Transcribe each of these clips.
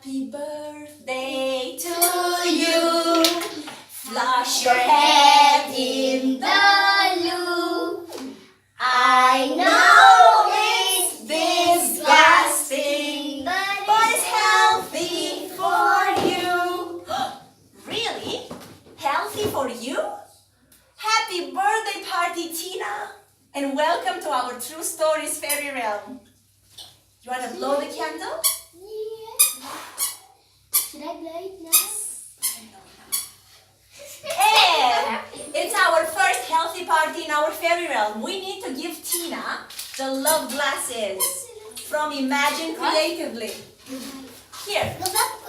Happy birthday to you. Flush your head in the loo. I know it's disgusting, but it's healthy for you. Really? Healthy for you? Happy birthday party, Tina! And welcome to our True Stories Fairy Realm. You want to blow the candle? Should I blow it now? And it's our first healthy party in our fairy realm. We need to give Tina the love glasses from Imagine Creatively. Here,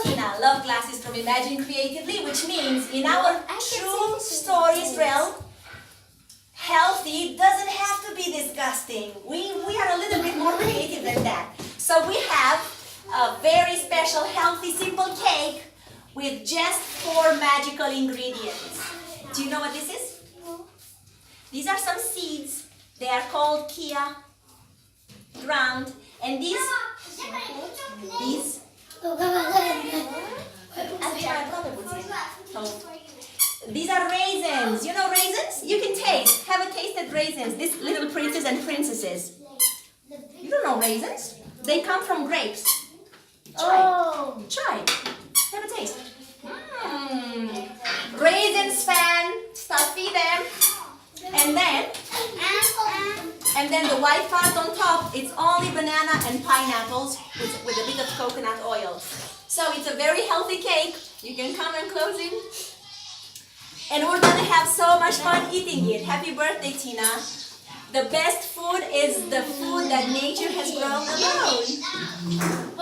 Tina, love glasses from Imagine Creatively, which means in our True Stories realm, healthy doesn't have to be disgusting. We are a little bit more creative than that. So we have a very special, healthy, simple cake with just 4 magical ingredients. Do you know what this is? These are some seeds. They are called chia, ground, and these are raisins. You know raisins? You can taste. Have a taste at raisins. These little princes and princesses. You don't know raisins? They come from grapes. Try. Have a taste. Raisins, fan. Stuffy them. And then the white part on top, it's only banana and pineapples with a bit of coconut oil. So it's a very healthy cake. You can come and close it. And we're going to have so much fun eating it. Happy birthday, Tina. The best food is the food that nature has grown alone.